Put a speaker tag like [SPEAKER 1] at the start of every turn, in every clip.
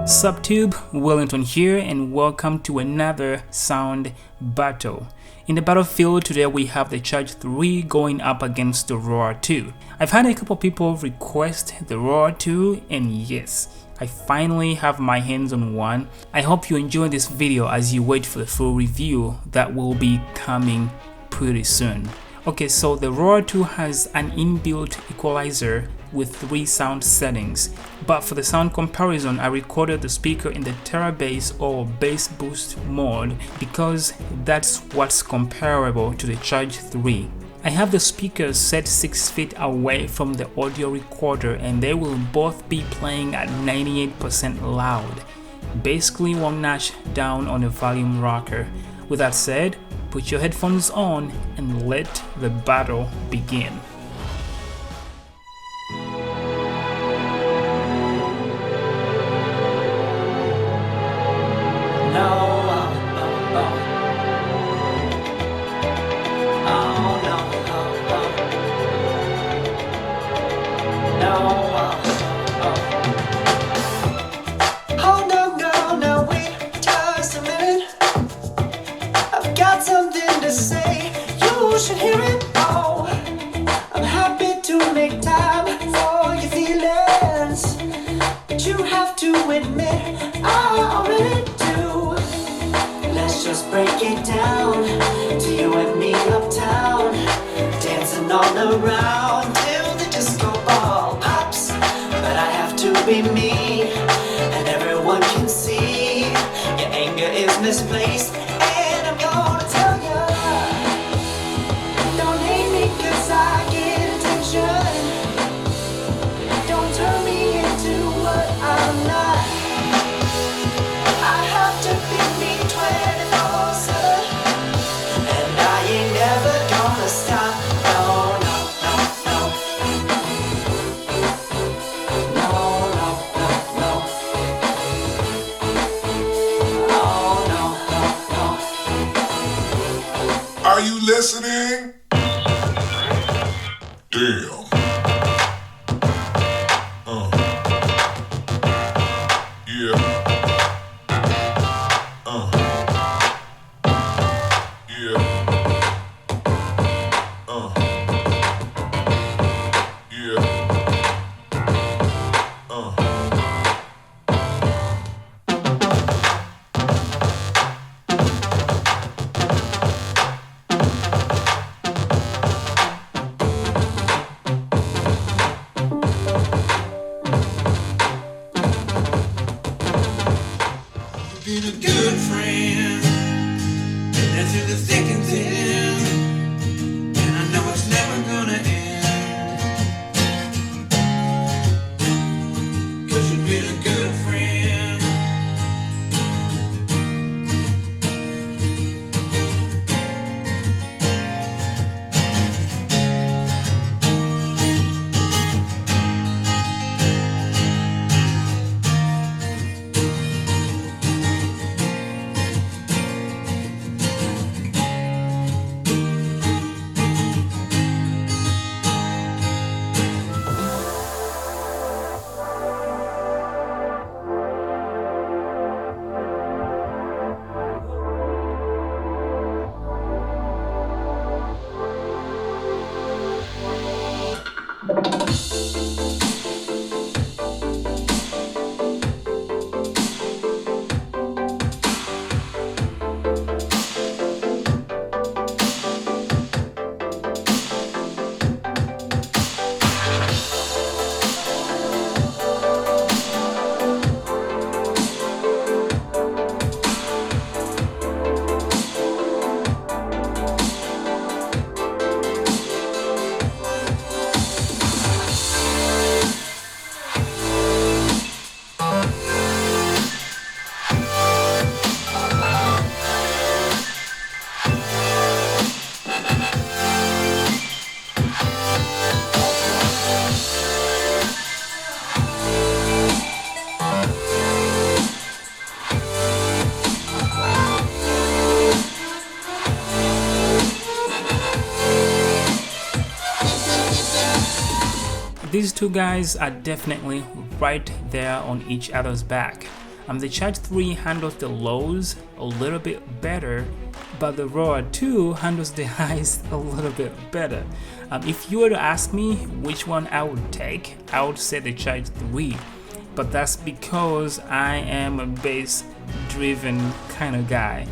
[SPEAKER 1] Subtube, Willington here, and welcome to another sound battle. In the battlefield today we have the Charge 3 going up against the Roar 2. I've had a couple people request the Roar 2, and yes, I finally have my hands on one. I hope you enjoy this video as you wait for the full review that will be coming pretty soon. Okay, so the Roar 2 has an inbuilt equalizer with 3 sound settings, but for the sound comparison I recorded the speaker in the Terra bass or bass boost mode because that's what's comparable to the Charge 3. I have the speakers set 6 feet away from the audio recorder and they will both be playing at 98% loud, basically one notch down on the volume rocker. With that said, put your headphones on and let the battle begin.
[SPEAKER 2] Should hear it all. I'm happy to make time for your feelings, but you have to admit I already do. Let's just break it down to you and me uptown, dancing all around till the disco ball pops. But I have to be me, and everyone can see your anger is misplaced, and I'm gonna tell you. I get attention. Don't turn me into what I'm not. I have to be me 24/7, and I ain't never gonna stop. No, no, no, no. No, no, no, no. Oh, no, no, no.
[SPEAKER 3] Are you listening? Damn. Yeah. Yeah. Yeah.
[SPEAKER 2] Been a good friend, and through the thick and thin, and I know it's never gonna end. 'Cause you've been a good friend.
[SPEAKER 1] These two guys are definitely right there on each other's back. The Charge 3 handles the lows a little bit better, but the Roar 2 handles the highs a little bit better. If you were to ask me which one I would take, I would say the Charge 3, but that's because I am a bass driven kind of guy.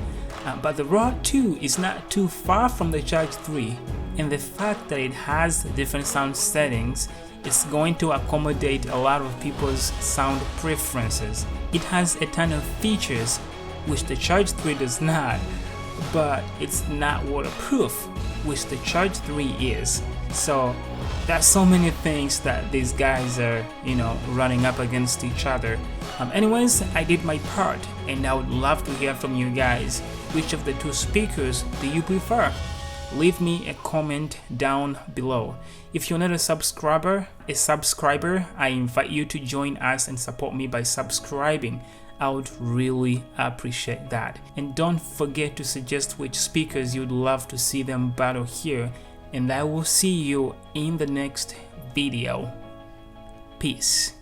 [SPEAKER 1] But the Roar 2 is not too far from the Charge 3, and the fact that it has different sound settings is going to accommodate a lot of people's sound preferences. It has a ton of features which the Charge 3 does not, but it's not waterproof, which the Charge 3 is. So there's so many things that these guys are, running up against each other. Anyways, I did my part, and I would love to hear from you guys. Which of the two speakers do you prefer? Leave me a comment down below. If you're not a subscriber, I invite you to join us and support me by subscribing. I would really appreciate that. And don't forget to suggest which speakers you'd love to see them battle here. And I will see you in the next video. Peace.